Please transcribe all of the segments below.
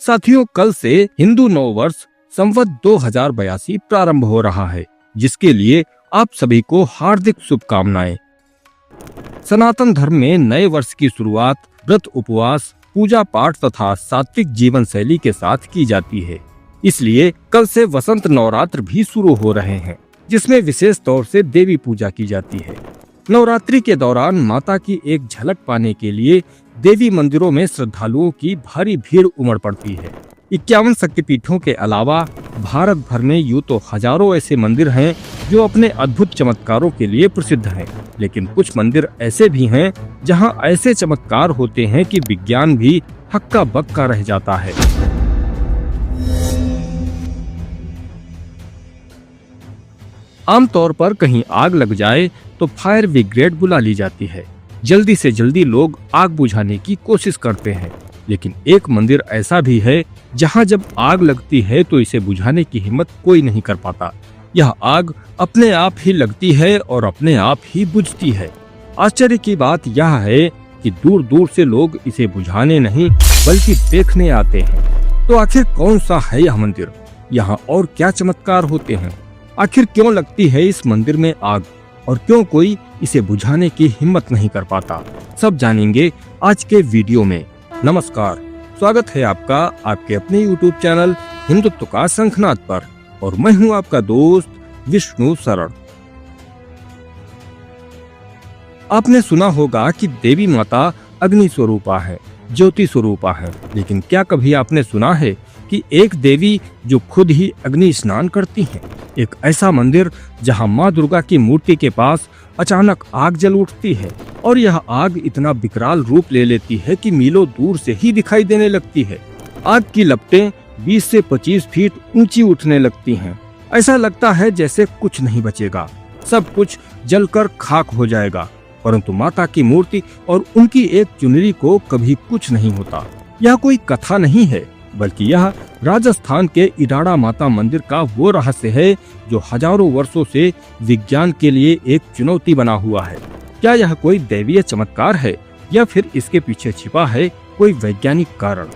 साथियों, कल से हिंदू नव वर्ष संवत 2082 प्रारंभ हो रहा है, जिसके लिए आप सभी को हार्दिक शुभकामनाएं। सनातन धर्म में नए वर्ष की शुरुआत व्रत, उपवास, पूजा पाठ तथा सात्विक जीवन शैली के साथ की जाती है। इसलिए कल से वसंत नवरात्र भी शुरू हो रहे हैं, जिसमें विशेष तौर से देवी पूजा की जाती है। नवरात्रि के दौरान माता की एक झलक पाने के लिए देवी मंदिरों में श्रद्धालुओं की भारी भीड़ उमड़ पड़ती है। 51 शक्तिपीठों के अलावा भारत भर में यूं तो हजारों ऐसे मंदिर हैं जो अपने अद्भुत चमत्कारों के लिए प्रसिद्ध हैं, लेकिन कुछ मंदिर ऐसे भी हैं जहां ऐसे चमत्कार होते हैं कि विज्ञान भी हक्का बक्का रह जाता है। आमतौर पर कहीं आग लग जाए तो फायर ब्रिगेड बुला ली जाती है। जल्दी से जल्दी लोग आग बुझाने की कोशिश करते हैं, लेकिन एक मंदिर ऐसा भी है जहां जब आग लगती है तो इसे बुझाने की हिम्मत कोई नहीं कर पाता। यह आग अपने आप ही लगती है और अपने आप ही बुझती है। आश्चर्य की बात यह है कि दूर दूर से लोग इसे बुझाने नहीं बल्कि देखने आते हैं। तो आखिर कौन सा है यह मंदिर? यहाँ और क्या चमत्कार होते हैं? आखिर क्यों लगती है इस मंदिर में आग और क्यों कोई इसे बुझाने की हिम्मत नहीं कर पाता? सब जानेंगे आज के वीडियो में। नमस्कार, स्वागत है आपका आपके अपने YouTube चैनल हिंदुत्व का शंखनाद पर, और मैं हूं आपका दोस्त विष्णु शरण। आपने सुना होगा कि देवी माता अग्नि स्वरूपा है, ज्योति स्वरूपा है, लेकिन क्या कभी आपने सुना है कि एक देवी जो खुद ही अग्नि स्नान करती हैं? एक ऐसा मंदिर जहां माँ दुर्गा की मूर्ति के पास अचानक आग जल उठती है और यह आग इतना विकराल रूप ले लेती है कि मीलों दूर से ही दिखाई देने लगती है। आग की लपटें 20 से 25 फीट ऊंची उठने लगती हैं। ऐसा लगता है जैसे कुछ नहीं बचेगा, सब कुछ जलकर खाक हो जाएगा, परंतु माता की मूर्ति और उनकी एक चुनरी को कभी कुछ नहीं होता। यह कोई कथा नहीं है, बल्कि यह राजस्थान के इडाड़ा माता मंदिर का वो रहस्य है जो हजारों वर्षों से विज्ञान के लिए एक चुनौती बना हुआ है। क्या यह कोई दैवीय चमत्कार है या फिर इसके पीछे छिपा है कोई वैज्ञानिक कारण?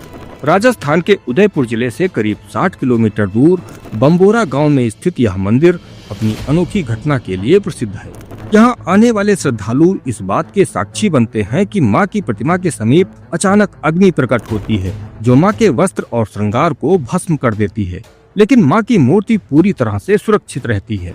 राजस्थान के उदयपुर जिले से करीब 60 किलोमीटर दूर बम्बोरा गांव में स्थित यह मंदिर अपनी अनोखी घटना के लिए प्रसिद्ध है। यहाँ आने वाले श्रद्धालु इस बात के साक्षी बनते हैं कि माँ की प्रतिमा के समीप अचानक अग्नि प्रकट होती है, जो माँ के वस्त्र और श्रृंगार को भस्म कर देती है। लेकिन माँ की मूर्ति पूरी तरह से सुरक्षित रहती है,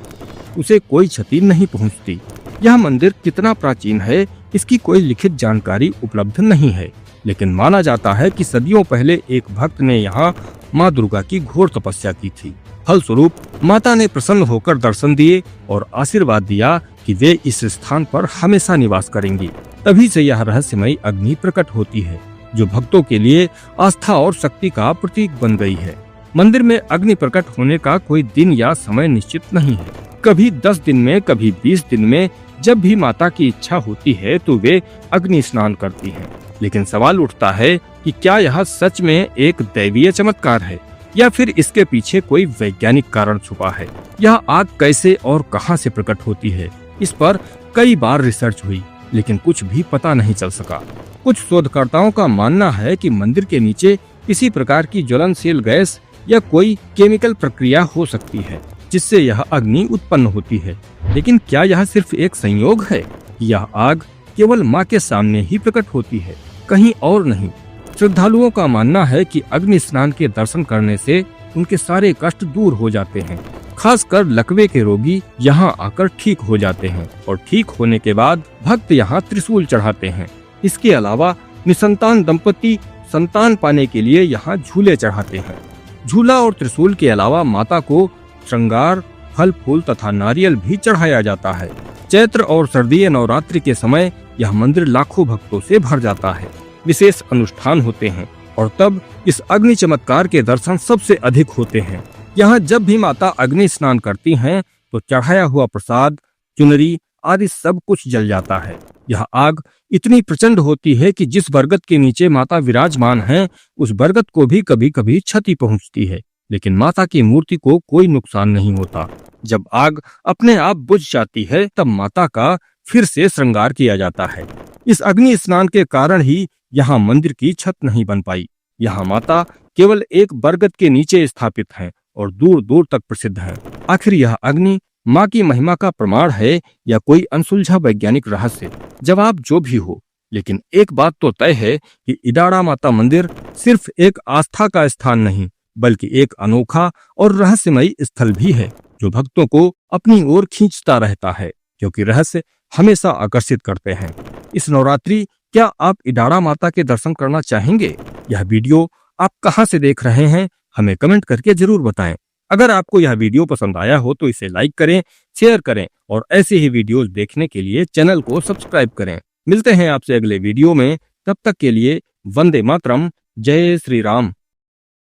उसे कोई क्षति नहीं पहुँचती। यह मंदिर कितना प्राचीन है, इसकी कोई लिखित जानकारी उपलब्ध नहीं है, लेकिन माना जाता है कि सदियों पहले एक भक्त ने यहाँ माँ दुर्गा की घोर तपस्या की थी। फलस्वरूप माता ने प्रसन्न होकर दर्शन दिए और आशीर्वाद दिया कि वे इस स्थान पर हमेशा निवास करेंगी। तभी से यह रहस्यमयी अग्नि प्रकट होती है, जो भक्तों के लिए आस्था और शक्ति का प्रतीक बन गई है। मंदिर में अग्नि प्रकट होने का कोई दिन या समय निश्चित नहीं है। कभी 10 दिन में, कभी 20 दिन में, जब भी माता की इच्छा होती है तो वे अग्नि स्नान करती हैं। लेकिन सवाल उठता है कि क्या यह सच में एक दैवीय चमत्कार है या फिर इसके पीछे कोई वैज्ञानिक कारण छुपा है? यह आग कैसे और कहां से प्रकट होती है? इस पर कई बार रिसर्च हुई, लेकिन कुछ भी पता नहीं चल सका। कुछ शोधकर्ताओं का मानना है कि मंदिर के नीचे किसी प्रकार की ज्वलनशील गैस या कोई केमिकल प्रक्रिया हो सकती है, जिससे यह अग्नि उत्पन्न होती है। लेकिन क्या यह सिर्फ एक संयोग है? यह आग केवल माँ के सामने ही प्रकट होती है, कहीं और नहीं। श्रद्धालुओं का मानना है कि अग्नि स्नान के दर्शन करने से उनके सारे कष्ट दूर हो जाते हैं। खासकर लकवे के रोगी यहाँ आकर ठीक हो जाते हैं और ठीक होने के बाद भक्त यहाँ त्रिशूल चढ़ाते हैं। इसके अलावा निसंतान दंपति संतान पाने के लिए यहाँ झूले चढ़ाते हैं। झूला और त्रिशूल के अलावा माता को श्रृंगार, फल फूल तथा नारियल भी चढ़ाया जाता है। चैत्र और सर्दीय नवरात्रि के समय यह मंदिर लाखों भक्तों से भर जाता है। विशेष अनुष्ठान होते हैं और तब इस अग्नि चमत्कार के दर्शन सबसे अधिक होते हैं। यहाँ जब भी माता अग्नि स्नान करती हैं तो चढ़ाया हुआ प्रसाद, चुनरी आदि सब कुछ जल जाता है। यह आग इतनी प्रचंड होती है कि जिस बरगद के नीचे माता विराजमान है उस बरगद को भी कभी कभी क्षति पहुंचती है, लेकिन माता की मूर्ति को कोई नुकसान नहीं होता। जब आग अपने आप बुझ जाती है तब माता का फिर से श्रृंगार किया जाता है। इस अग्नि स्नान के कारण ही यहाँ मंदिर की छत नहीं बन पाई। यहाँ माता केवल एक बरगद के नीचे स्थापित है और दूर दूर तक प्रसिद्ध है। आखिर यह अग्नि माँ की महिमा का प्रमाण है या कोई अनसुलझा वैज्ञानिक रहस्य? जवाब जो भी हो, लेकिन एक बात तो तय है कि इडाड़ा माता मंदिर सिर्फ एक आस्था का स्थान नहीं, बल्कि एक अनोखा और रहस्यमयी स्थल भी है जो भक्तों को अपनी ओर खींचता रहता है, क्योंकि रहस्य हमेशा आकर्षित करते हैं। इस नवरात्रि क्या आप इडाड़ा माता के दर्शन करना चाहेंगे? यह वीडियो आप कहां से देख रहे हैं, हमें कमेंट करके जरूर बताएं। अगर आपको यह वीडियो पसंद आया हो तो इसे लाइक करें, शेयर करें और ऐसे ही वीडियोस देखने के लिए चैनल को सब्सक्राइब करें। मिलते हैं आपसे अगले वीडियो में, तब तक के लिए वंदे मातरम, जय श्री राम।